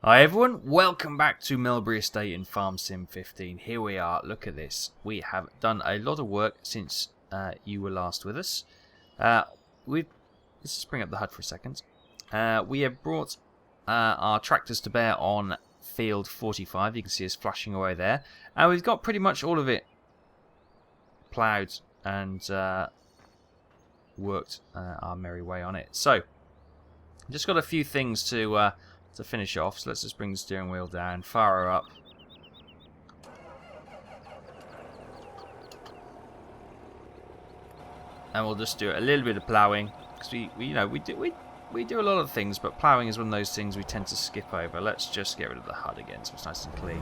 Hi everyone, welcome back to Melbury Estate in Farm Sim 15. Here we are, look at this. We have done a lot of work since you were last with us. Let's just bring up the HUD for a second. We have brought our tractors to bear on field 45. You can see us flashing away there. And we've got pretty much all of it ploughed and worked our merry way on it. So, just got a few things to finish off, so let's just bring the steering wheel down, fire her up. And we'll just do a little bit of ploughing, because we do a lot of things, but ploughing is one of those things we tend to skip over. Let's just get rid of the HUD again, so it's nice and clean.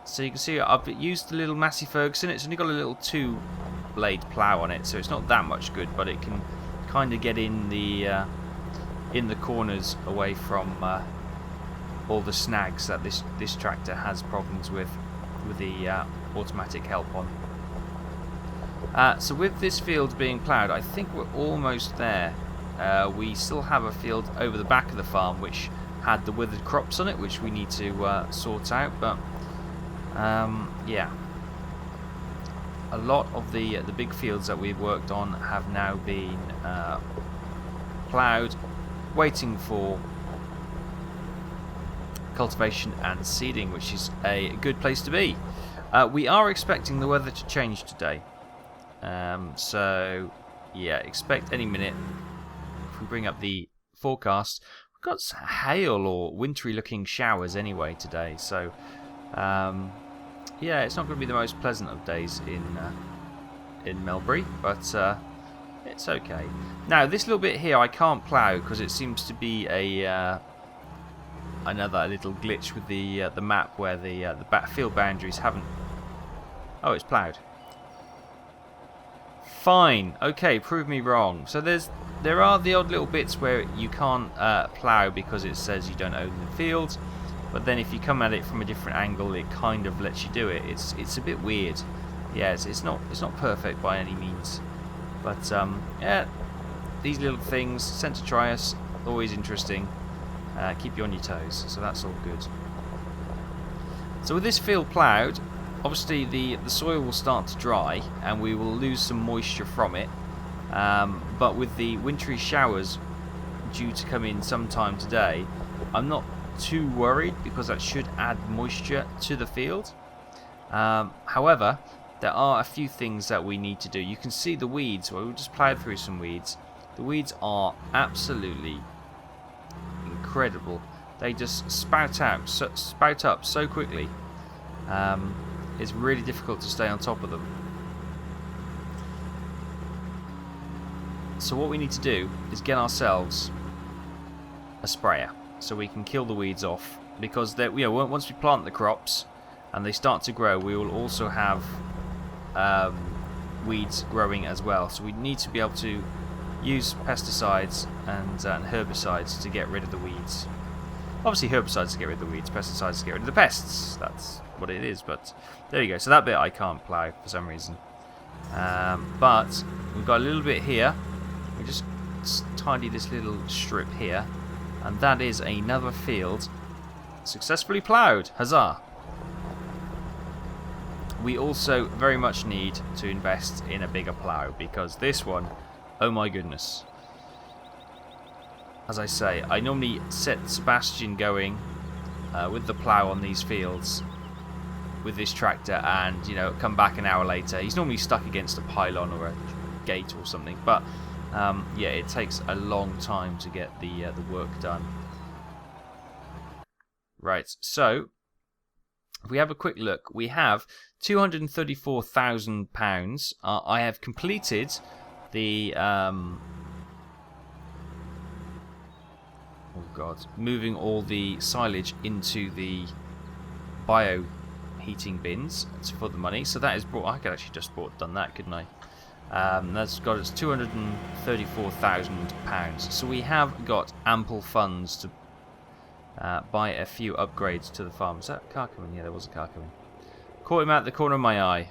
So you can see I've used the little Massey Ferguson. It's only got a little 2-blade plough on it, so it's not that much good, but it can kind of get in the corners away from all the snags that this tractor has problems with the automatic help on. So with this field being ploughed, I think we're almost there. We still have a field over the back of the farm which had the withered crops on it, which we need to sort out, but yeah. A lot of the big fields that we've worked on have now been ploughed, waiting for cultivation and seeding, which is a good place to be. We are expecting the weather to change today, so yeah, expect any minute. If we bring up the forecast, we've got hail or wintry looking showers anyway today, so yeah, it's not going to be the most pleasant of days in Melbury, but it's okay. Now, this little bit here I can't plough because it seems to be another little glitch with the map where the field boundaries haven't. Oh, it's ploughed. Fine. Okay, prove me wrong. So there are the odd little bits where you can't plough because it says you don't own the field, but then if you come at it from a different angle, it kind of lets you do it. It's a bit weird. Yeah, it's not perfect by any means. But yeah, these little things, sent to try us, always interesting. Keep you on your toes, so that's all good. So with this field ploughed, obviously the soil will start to dry and we will lose some moisture from it. But with the wintry showers due to come in sometime today, I'm not too worried because that should add moisture to the field. However, there are a few things that we need to do. You can see the weeds. Well, we'll just plough through some weeds. The weeds are absolutely incredible. They just spout up so quickly. It's really difficult to stay on top of them. So what we need to do is get ourselves a sprayer so we can kill the weeds off. Because once we plant the crops and they start to grow, we will also have weeds growing as well, so we need to be able to use pesticides and herbicides to get rid of the weeds. Obviously herbicides to get rid of the weeds, pesticides to get rid of the pests. That's what it is, but there you go. So that bit I can't plough for some reason, but we've got a little bit here. We just tidy this little strip here, and that is another field successfully ploughed. Huzzah! We also very much need to invest in a bigger plough because this one, oh my goodness. As I say, I normally set Sebastian going with the plough on these fields with this tractor and, come back an hour later. He's normally stuck against a pylon or a gate or something, but yeah, it takes a long time to get the work done. Right, so if we have a quick look, we have £234,000. I have completed the moving all the silage into the bio heating bins for the money. So that is brought. I could actually just done that, couldn't I? That's got us £234,000. So we have got ample funds to buy a few upgrades to the farm. Is that a car coming? Yeah, there was a car coming. Caught him out the corner of my eye.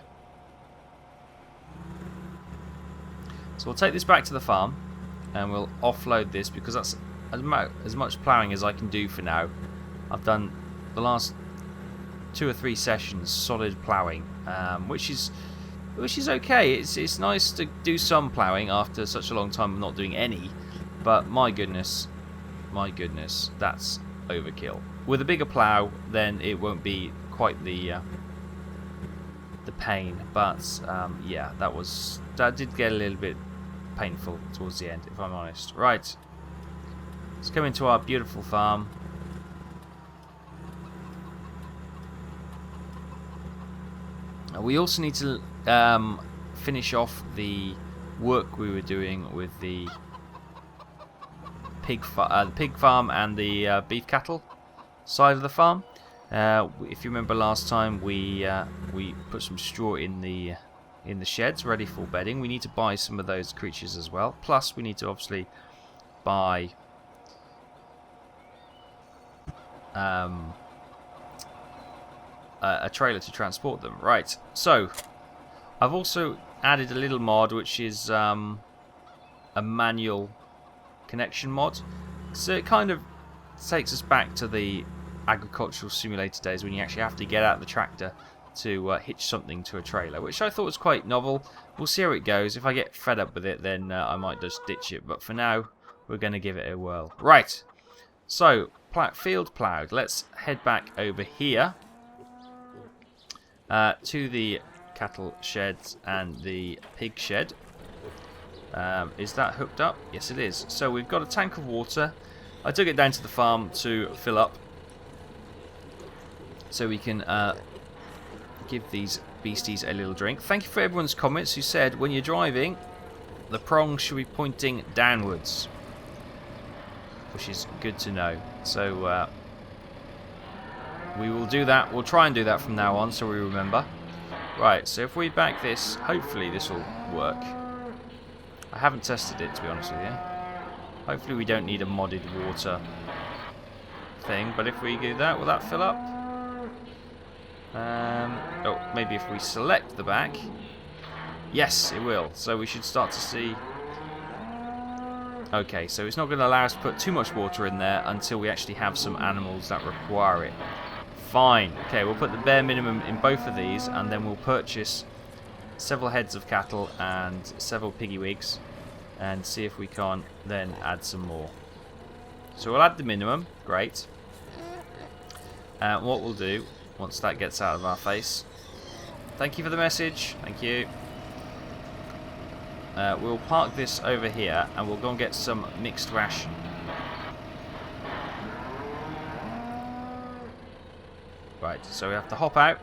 So we'll take this back to the farm and we'll offload this because that's as much ploughing as I can do for now. I've done the last 2 or 3 sessions solid ploughing, which is okay. It's nice to do some ploughing after such a long time of not doing any, but my goodness, that's overkill. With a bigger plough, then it won't be quite the pain, but yeah, that did get a little bit painful towards the end, if I'm honest. Right, let's come into our beautiful farm. We also need to finish off the work we were doing with the pig farm and the beef cattle side of the farm. If you remember last time, we put some straw in the sheds ready for bedding. We need to buy some of those creatures as well. Plus, we need to obviously buy a trailer to transport them. Right. So, I've also added a little mod, which is a manual connection mod. So it kind of takes us back to the agricultural simulator days when you actually have to get out the tractor to hitch something to a trailer, which I thought was quite novel. We'll see how it goes. If I get fed up with it, then I might just ditch it, but for now we're going to give it a whirl. Right, so field ploughed. Let's head back over here to the cattle sheds and the pig shed. Is that hooked up? Yes, it is. So we've got a tank of water. I took it down to the farm to fill up, so we can give these beasties a little drink. Thank you for everyone's comments who said when you're driving, the prongs should be pointing downwards, which is good to know. So we will do that. We'll try and do that from now on, so we remember. Right, so if we back this, hopefully this will work. I haven't tested it, to be honest with you. Hopefully we don't need a modded water thing, but if we do that, will that fill up? Oh, maybe if we select the back. Yes, it will. So we should start to see. Okay, so it's not going to allow us to put too much water in there until we actually have some animals that require it. Fine. Okay, we'll put the bare minimum in both of these, and then we'll purchase several heads of cattle and several piggy wigs, and see if we can't then add some more. So we'll add the minimum. Great. What we'll do, once that gets out of our face. Thank you for the message. Thank you. We'll park this over here, and we'll go and get some mixed ration. Right, so we have to hop out.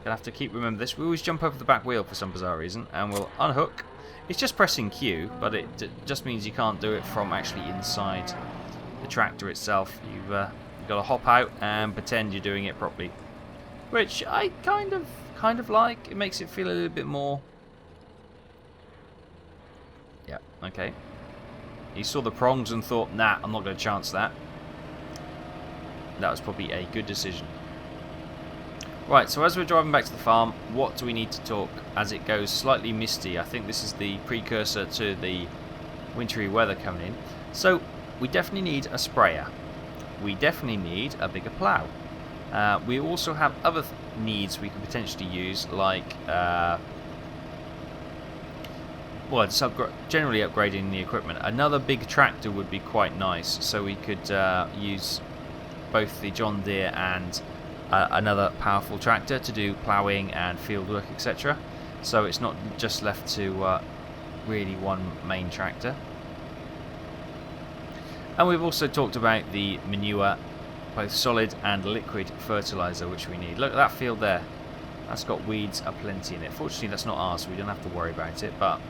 Gonna have to keep remember this. We always jump over the back wheel for some bizarre reason, and we'll unhook. It's just pressing Q, but it just means you can't do it from actually inside the tractor itself. You've got to hop out and pretend you're doing it properly, which I kind of like. It makes it feel a little bit more. Yeah, okay. He saw the prongs and thought, nah, I'm not going to chance that. That was probably a good decision. Right, so as we're driving back to the farm, what do we need to talk as it goes slightly misty? I think this is the precursor to the wintry weather coming in. So, we definitely need a sprayer. We definitely need a bigger plough. We also have other needs we could potentially use, like well, just generally upgrading the equipment. Another big tractor would be quite nice, so we could use both the John Deere and another powerful tractor to do ploughing and field work, etc. So it's not just left to really one main tractor. And we've also talked about the manure, both solid and liquid fertilizer, which we need. Look at that field there. That's got weeds aplenty in it. Fortunately, that's not ours, so we don't have to worry about it. But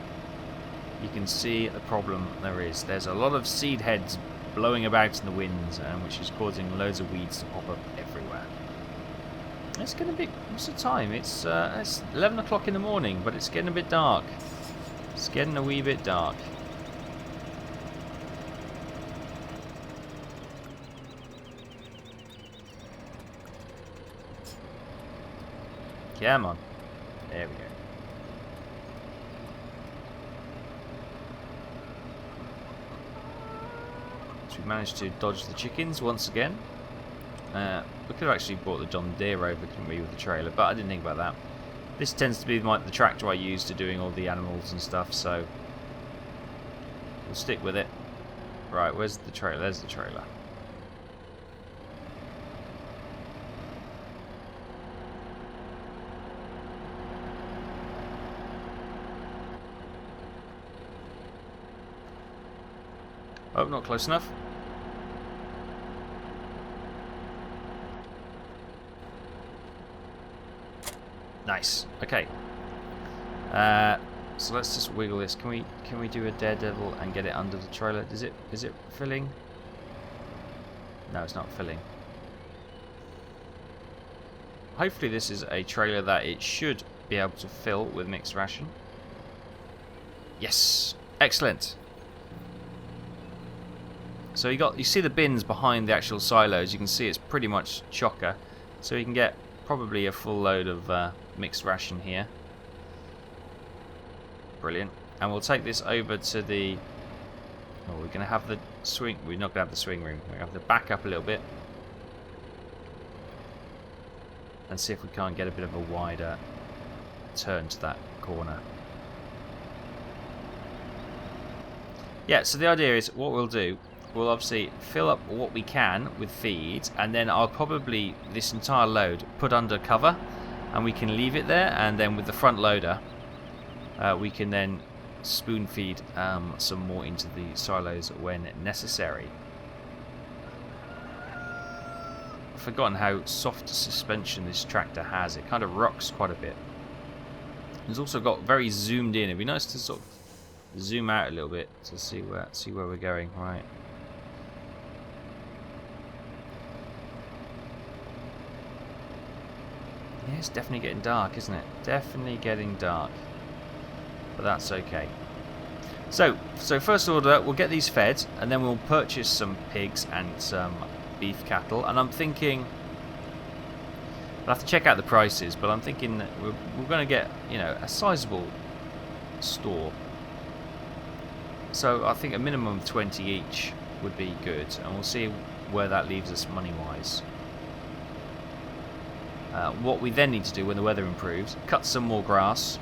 you can see the problem there is. There's a lot of seed heads blowing about in the wind, which is causing loads of weeds to pop up everywhere. It's going to be... What's the time? It's 11 o'clock in the morning, but it's getting a bit dark. It's getting a wee bit dark. Come on. There we go. So we managed to dodge the chickens once again. We could have actually brought the John Deere over, couldn't we, with the trailer, but I didn't think about that. This tends to be the tractor I use to doing all the animals and stuff, so we'll stick with it. Right, where's the trailer? There's the trailer. Oh, not close enough. Nice. Okay. So let's just wiggle this. Can we do a daredevil and get it under the trailer? Is it filling? No, it's not filling. Hopefully this is a trailer that it should be able to fill with mixed ration. Yes. Excellent. So you see the bins behind the actual silos. You can see it's pretty much chocker. So you can get probably a full load of mixed ration here. Brilliant. And we'll take this over to the... Oh, we're going to have the swing... We're not going to have the swing room. We're going to have to back up a little bit. And see if we can't get a bit of a wider turn to that corner. Yeah, so the idea is what we'll do... We'll obviously fill up what we can with feed, and then I'll probably, this entire load, put under cover, and we can leave it there, and then with the front loader, we can then spoon feed some more into the silos when necessary. I've forgotten how soft a suspension this tractor has. It kind of rocks quite a bit. It's also got very zoomed in. It'd be nice to sort of zoom out a little bit to see where we're going. Right. Yeah, it's definitely getting dark, isn't it? Definitely getting dark. But that's okay. So first order, we'll get these fed, and then we'll purchase some pigs and some beef cattle. And I'm thinking, I'll have to check out the prices, but I'm thinking that we're going to get, you know, a sizable store. So I think a minimum of 20 each would be good, and we'll see where that leaves us money-wise. What we then need to do when the weather improves, cut some more grass,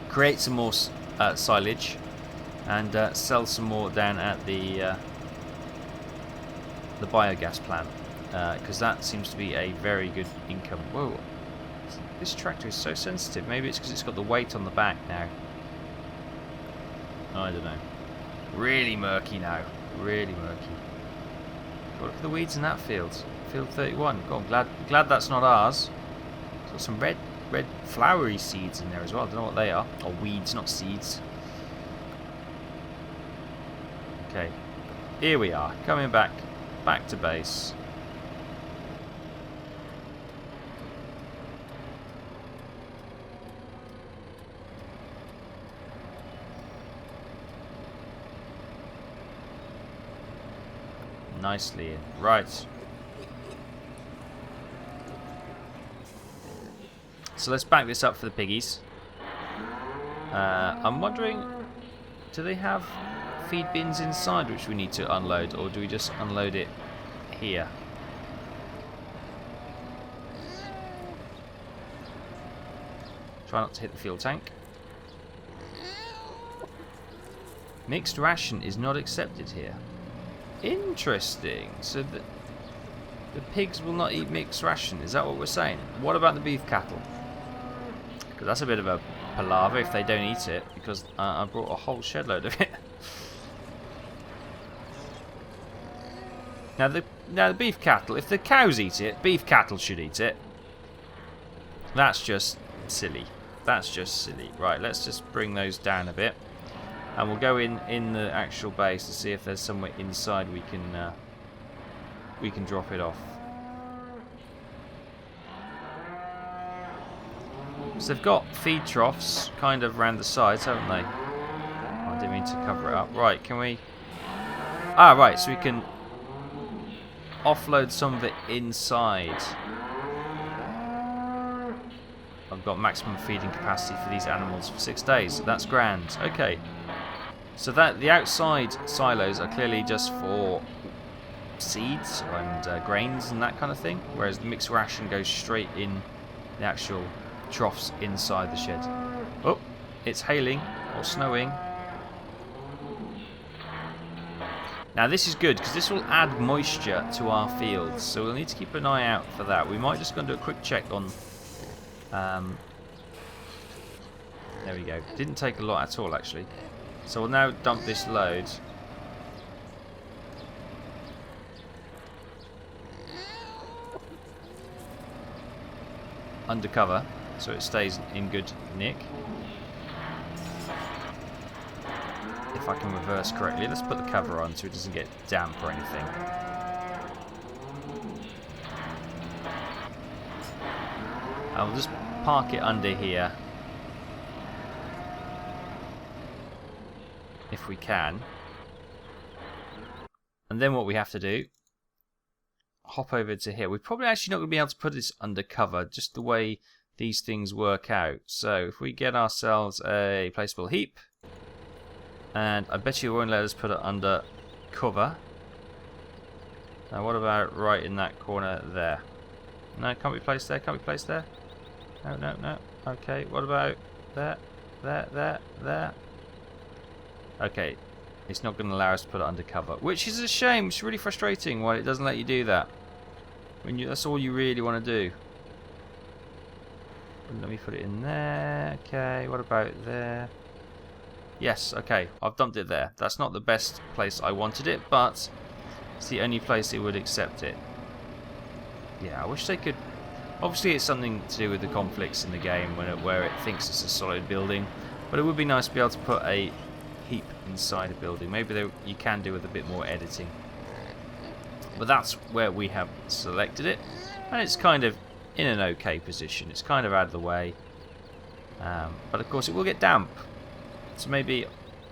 create some more silage, and sell some more down at the biogas plant, because that seems to be a very good income. Whoa, this tractor is so sensitive. Maybe it's because it's got the weight on the back now. I don't know. Really murky now. Really murky. Look at the weeds in that field. Field 31. God, I'm glad that's not ours. It's got some red flowery seeds in there as well. I don't know what they are. Or weeds, not seeds. Okay. Here we are. Coming back to base. Nicely in. Right. So let's back this up for the piggies. I'm wondering, do they have feed bins inside which we need to unload, or do we just unload it here? Try not to hit the fuel tank. Mixed ration is not accepted here. Interesting. So the pigs will not eat mixed ration. Is that what we're saying? What about the beef cattle? Because that's a bit of a palaver if they don't eat it, because I brought a whole shed load of it. Now the beef cattle, if the cows eat it, beef cattle should eat it. That's just silly. That's just silly. Right, let's just bring those down a bit. And we'll go in the actual base to see if there's somewhere inside we can drop it off. So they've got feed troughs kind of around the sides, haven't they? I didn't mean to cover it up. Right, can we... Ah, right, so we can offload some of it inside. I've got maximum feeding capacity for these animals for 6 days. So that's grand. Okay. So that the outside silos are clearly just for seeds and grains and that kind of thing, whereas the mixed ration goes straight in the actual troughs inside the shed. Oh, it's hailing or snowing. Now this is good because this will add moisture to our fields, so we'll need to keep an eye out for that. We might just go and do a quick check on... there we go. Didn't take a lot at all actually. So we'll now dump this load. Undercover, so it stays in good nick. If I can reverse correctly, let's put the cover on so it doesn't get damp or anything. I'll just park it under here if we can. And then what we have to do, hop over to here. We're probably actually not going to be able to put this under cover, just the way these things work out. So if we get ourselves a placeable heap, and I bet you it won't let us put it under cover. Now what about right in that corner there? No, it can't be placed there, can't be placed there. No, no, no. Okay, what about there, there, there, there? Okay, it's not going to allow us to put it under cover, which is a shame. It's really frustrating why it doesn't let you do that. When that's all you really want to do. Let me put it in there. Okay, what about there? Yes, okay, I've dumped it there. That's not the best place I wanted it, but it's the only place it would accept it. Yeah, I wish they could... Obviously it's something to do with the conflicts in the game where it thinks it's a solid building, but it would be nice to be able to put a heap inside a building. Maybe you can do with a bit more editing. But that's where we have selected it, and it's kind of in an okay position. It's kind of out of the way, but of course it will get damp. So maybe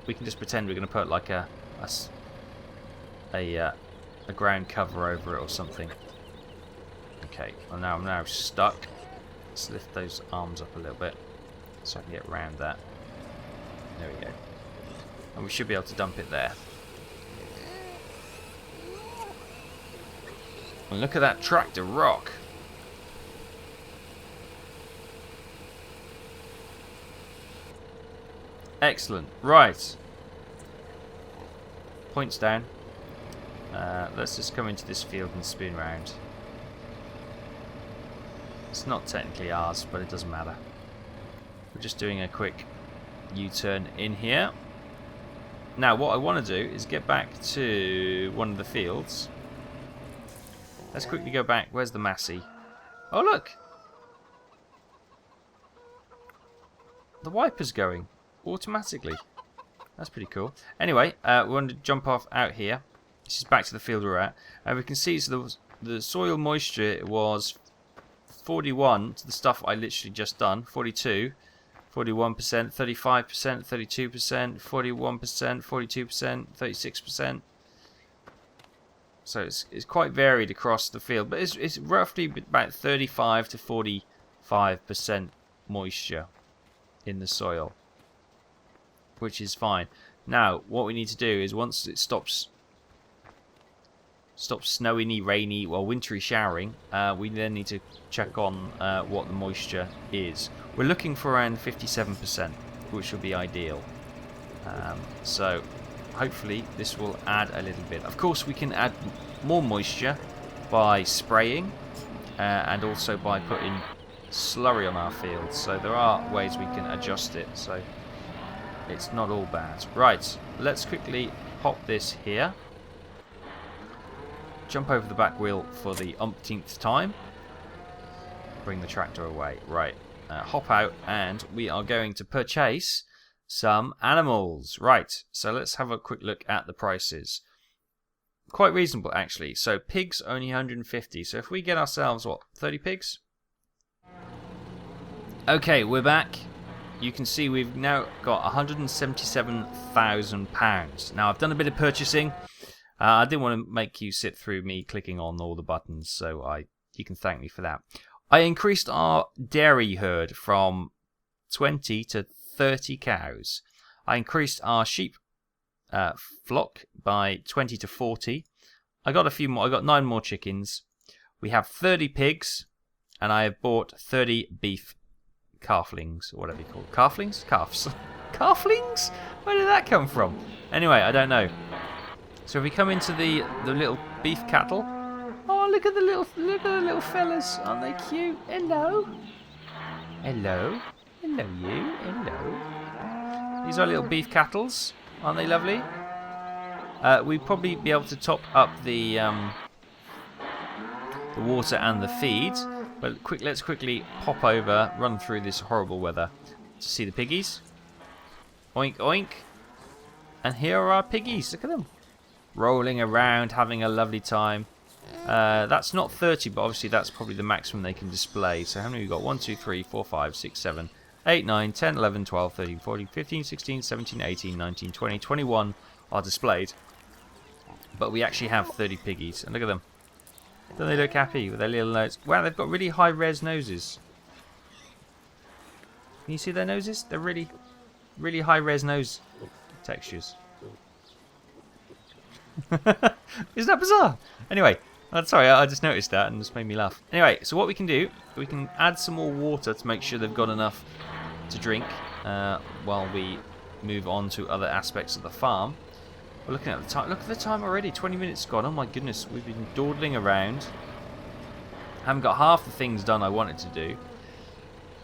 we can just pretend we're going to put like a ground cover over it or something. Okay, well I'm now stuck. Let's lift those arms up a little bit so I can get around that. There we go. And we should be able to dump it there. And look at that tractor rock. Excellent. Right. Points down. Let's just come into this field and spin round. It's not technically ours, but it doesn't matter. We're just doing a quick U-turn in here. Now, what I want to do is get back to one of the fields. Let's quickly go back. Where's the Massey? Oh, look! The wiper's going automatically. That's pretty cool. Anyway, we want to jump off out here. This is back to the field we're at. And we can see so the soil moisture was 41 to the stuff I literally just done. 42, 41%, 35%, 32%, 41%, 42%, 36%. So it's quite varied across the field, but it's roughly about 35 to 45% moisture in the soil, which is fine. Now, what we need to do is once it stops snowy, rainy, well, wintry showering, we then need to check on what the moisture is. We're looking for around 57%, which will be ideal. So hopefully this will add a little bit. Of course, we can add more moisture by spraying and also by putting slurry on our fields. So there are ways we can adjust it. So it's not all bad. Right, let's quickly pop this here. Jump over the back wheel for the umpteenth time. Bring the tractor away. Right, hop out, and we are going to purchase some animals. Right, so let's have a quick look at the prices. Quite reasonable, actually. So pigs only 150. So if we get ourselves, what, 30 pigs? Okay, we're back. You can see we've now got £177,000. Now, I've done a bit of purchasing. I didn't want to make you sit through me clicking on all the buttons, so you can thank me for that. I increased our dairy herd from 20 to 30 cows. I increased our sheep flock by 20 to 40. I got a few more. I got 9 more chickens. We have 30 pigs, and I have bought 30 beef calflings, or whatever you call it. Calflings? Calves. Calflings? Where did that come from? Anyway, I don't know. So if we come into the little beef cattle, oh look at the little fellas, aren't they cute? Hello, hello, hello you, hello. These are little beef cattles, aren't they lovely? We'd probably be able to top up the water and the feed, but let's quickly pop over, run through this horrible weather to see the piggies. Oink oink, and here are our piggies. Look at them, rolling around, having a lovely time. That's not 30, but obviously that's probably the maximum they can display. So how many we got? 1, 2, 3, 4, 5, 6, 7, 8, 9, 10, 11, 12, 13, 14, 15, 16, 17, 18, 19, 20, 21 are displayed. But we actually have 30 piggies, and look at them. Don't they look happy with their little nose? Wow, they've got really high res noses. Can you see their noses? They're really high res nose textures. Isn't that bizarre? Anyway, sorry, I just noticed that and it just made me laugh. Anyway, so what we can do, we can add some more water to make sure they've got enough to drink while we move on to other aspects of the farm. We're looking at the time. Look at the time already. 20 minutes gone. Oh my goodness, we've been dawdling around. Haven't got half the things done I wanted to do.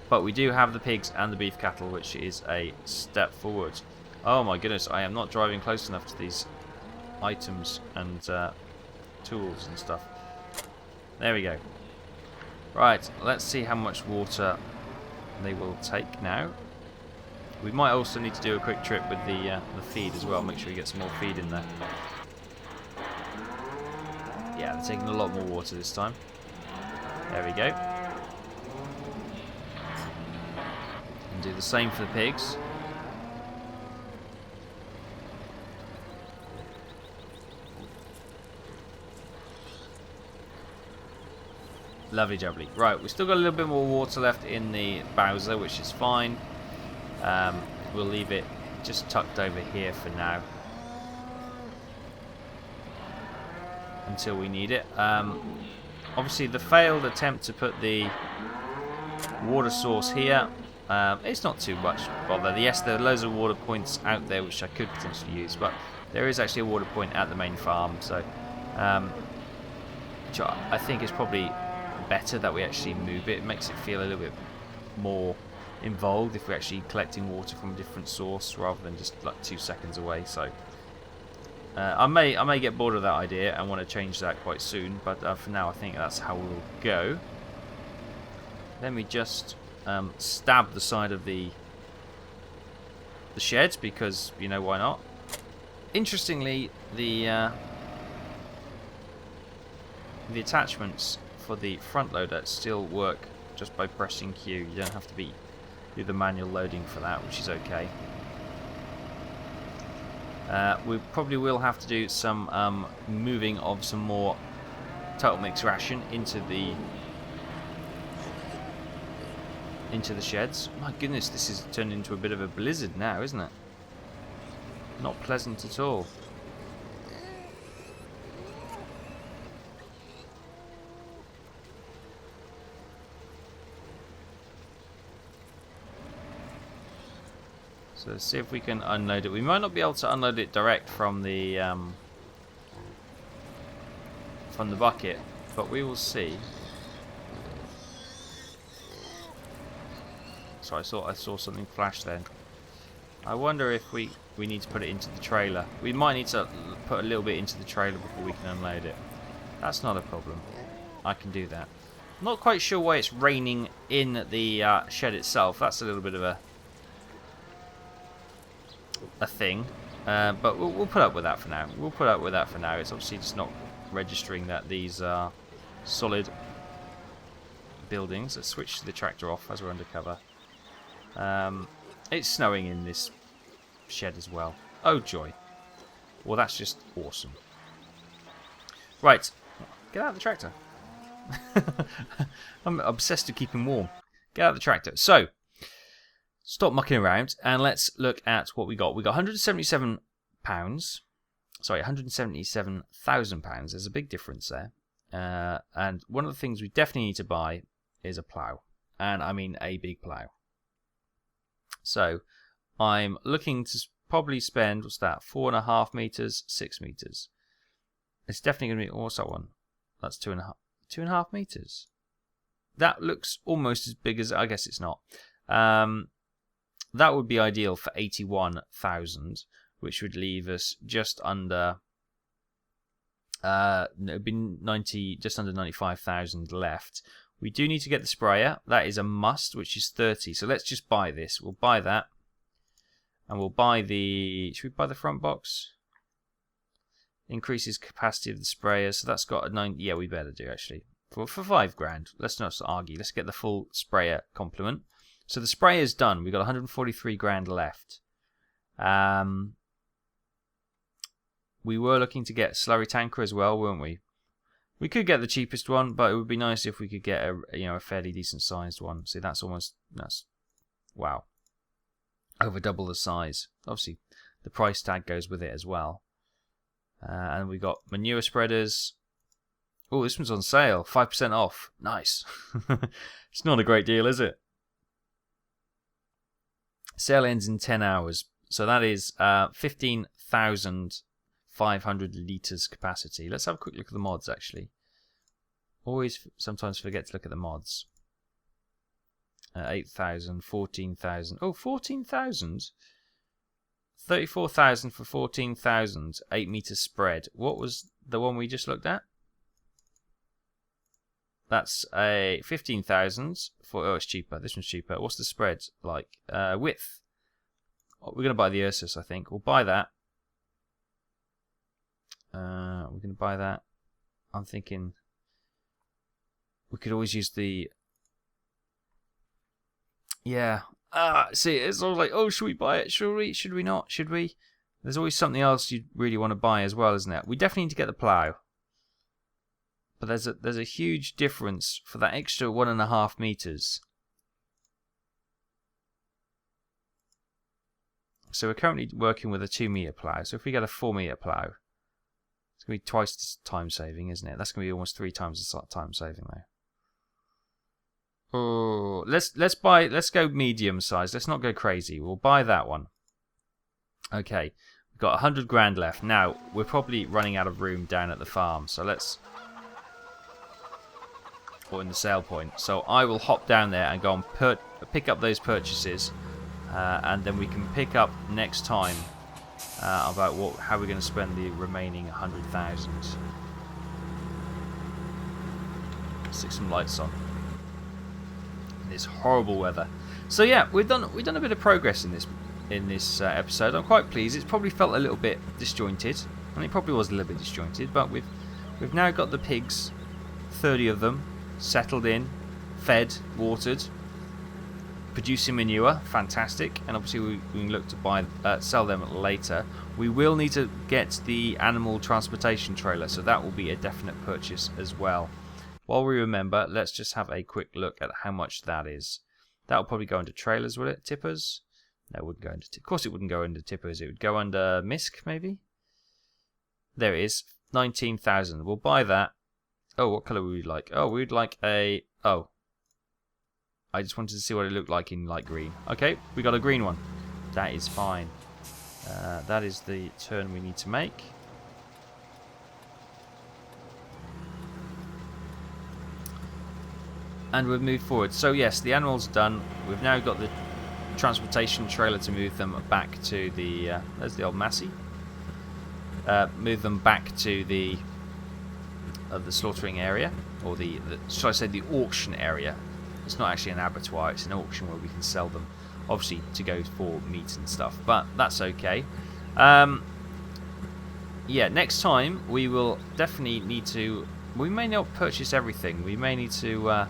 But we do have the pigs and the beef cattle, which is a step forward. Oh my goodness, I am not driving close enough to these items and tools and stuff. There we go. Right, let's see how much water they will take now. We might also need to do a quick trip with the feed as well. Make sure we get some more feed in there. Yeah, they're taking a lot more water this time. There we go. And do the same for the pigs. Lovely jubbly. Right, we've still got a little bit more water left in the Bowser, which is fine. We'll leave it just tucked over here for now until we need it. Obviously the failed attempt to put the water source here, it's not too much bother. Yes, there are loads of water points out there which I could potentially use, but there is actually a water point at the main farm, so which I think is probably better that we actually move it. It makes it feel a little bit more involved if we're actually collecting water from a different source rather than just like 2 seconds away. So I may get bored of that idea and want to change that quite soon, but for now I think that's how we'll go. Let me just stab the side of the sheds because, you know, why not. Interestingly, the attachments for the front loader still work just by pressing Q. You don't have to do the manual loading for that, which is okay. We probably will have to do some moving of some more Total Mix ration into the sheds. My goodness, this is turned into a bit of a blizzard now, isn't it? Not pleasant at all. So let's see if we can unload it. We might not be able to unload it direct from the bucket, but we will see. So I saw something flash then. I wonder if we need to put it into the trailer. We might need to put a little bit into the trailer before we can unload it. That's not a problem. I can do that. I'm not quite sure why it's raining in the shed itself. That's a little bit of a thing, but we'll put up with that for now. We'll put up with that for now. It's obviously just not registering that these are solid buildings. Let's switch the tractor off as we're undercover. It's snowing in this shed as well. Oh joy. Well, that's just awesome. Right, get out of the tractor. I'm obsessed with keeping warm. Get out of the tractor. So stop mucking around and let's look at what we got. We got £177. Sorry, £177,000. There's a big difference there. And one of the things we definitely need to buy is a plough. And I mean a big plough. So I'm looking to probably spend, what's that, 4.5 meters, 6 meters. It's definitely going to be, what's that one? That's 2.5 meters. That looks almost as big as, I guess it's not. That would be ideal for 81,000, which would leave us just under, it would be just under 95,000 left. We do need to get the sprayer. That is a must, which is 30. So let's just buy this. We'll buy that. And we'll buy the, should we buy the front box? Increases capacity of the sprayer. So that's got a 9, yeah, we better do actually. For 5 grand. Let's not argue. Let's get the full sprayer complement. So the sprayer's done. We've got 143 grand left. We were looking to get Slurry Tanker as well, weren't we? We could get the cheapest one, but it would be nice if we could get a fairly decent sized one. See, that's wow, over double the size. Obviously, the price tag goes with it as well. And we got Manure Spreaders. Oh, this one's on sale, 5% off. Nice. It's not a great deal, is it? Sale ends in 10 hours, so that is 15,500 litres capacity. Let's have a quick look at the mods, actually. Always sometimes forget to look at the mods. 8,000, 14,000. Oh, 14,000? 34,000 for 14,000. 8 metre spread. What was the one we just looked at? That's a 15,000 for, oh, it's cheaper. This one's cheaper. What's the spread like? Width. Oh, we're going to buy the Ursus, I think. We'll buy that. We're going to buy that. I'm thinking we could always use the, yeah. See, it's all like, oh, should we buy it? Should we? Should we not? Should we? There's always something else you really want to buy as well, isn't it? We definitely need to get the plough. But there's a huge difference for that extra 1.5 meters. So we're currently working with a 2 meter plough. So if we get a 4 meter plough, it's going to be twice the time saving, isn't it? That's going to be almost 3 times the time saving though. Oh, let's go medium size. Let's not go crazy. We'll buy that one. Okay, we've got 100 grand left. Now we're probably running out of room down at the farm, so let's. Or in the sale point. So I will hop down there and go and pick up those purchases, and then we can pick up next time about how we're going to spend the remaining 100,000. Stick some lights on in this horrible weather. So yeah, we've done a bit of progress in this episode. I'm quite pleased. It's probably felt a little bit disjointed, and it probably was a little bit disjointed. But we've now got the pigs, 30 of them. Settled in, fed, watered, producing manure, fantastic, and obviously we can look to sell them later. We will need to get the animal transportation trailer, so that will be a definite purchase as well. While we remember, let's just have a quick look at how much that is. That will probably go into trailers, will it? Tippers? No, it wouldn't go into. Of course, it wouldn't go into tippers. It would go under MISC, maybe. There it is, 19,000. We'll buy that. Oh, what colour would we like? Oh, we'd like a... Oh. I just wanted to see what it looked like in light green. Okay, we got a green one. That is fine. That is the turn we need to make. And we've moved forward. So yes, the animals are done. We've now got the transportation trailer to move them back to the... there's the old Massey. Move them back to the slaughtering area, or should I say the auction area. It's not actually an abattoir, it's an auction where we can sell them, obviously to go for meat and stuff, but that's okay. Yeah, next time we will definitely need to, we may not purchase everything, we may need to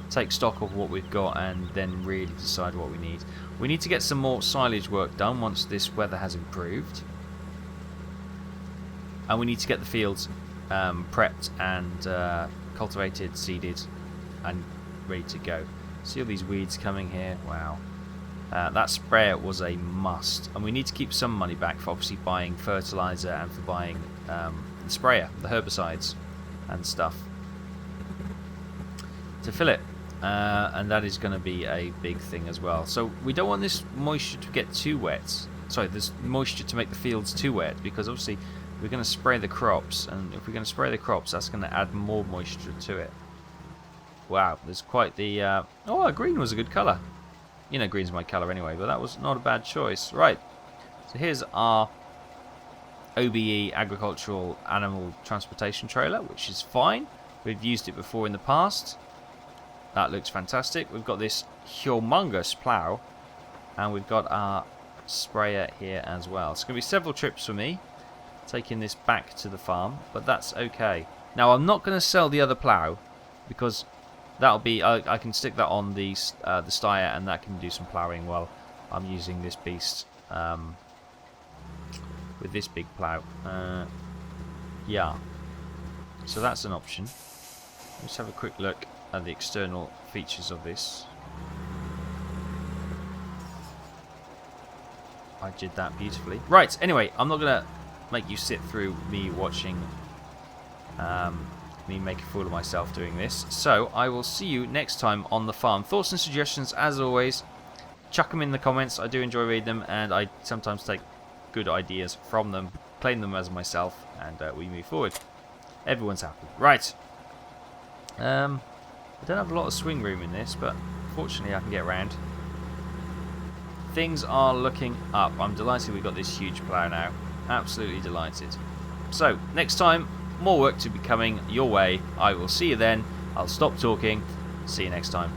take stock of what we've got and then really decide what we need. We need to get some more silage work done once this weather has improved, and we need to get the fields prepped and cultivated, seeded, and ready to go. See all these weeds coming here? Wow. That sprayer was a must, and we need to keep some money back for obviously buying fertilizer and for buying the sprayer, the herbicides and stuff to fill it, and that is going to be a big thing as well. So we don't want this moisture to get too wet. Sorry, this moisture to make the fields too wet, because obviously we're going to spray the crops, and if we're going to spray the crops, that's going to add more moisture to it. Wow, there's quite the... oh, green was a good colour. You know green's my colour anyway, but that was not a bad choice. Right, so here's our OBE Agricultural Animal Transportation Trailer, which is fine. We've used it before in the past. That looks fantastic. We've got this humongous plough, and we've got our sprayer here as well. It's going to be several trips for me taking this back to the farm, but that's okay. Now I'm not going to sell the other plough, because that'll be I can stick that on the Steyr, and that can do some ploughing while I'm using this beast with this big plough. Yeah, so that's an option. Let's have a quick look at the external features of this. I did that beautifully. Right, anyway, I'm not going to make you sit through me watching me make a fool of myself doing this. So I will see you next time on the farm. Thoughts and suggestions, as always, chuck them in the comments. I do enjoy reading them, and I sometimes take good ideas from them, claim them as myself, and we move forward. Everyone's happy. Right. I don't have a lot of swing room in this, but fortunately I can get around. Things are looking up. I'm delighted we got this huge plough now. Absolutely delighted. So, next time, more work to be coming your way. I will see you then. I'll stop talking. See you next time.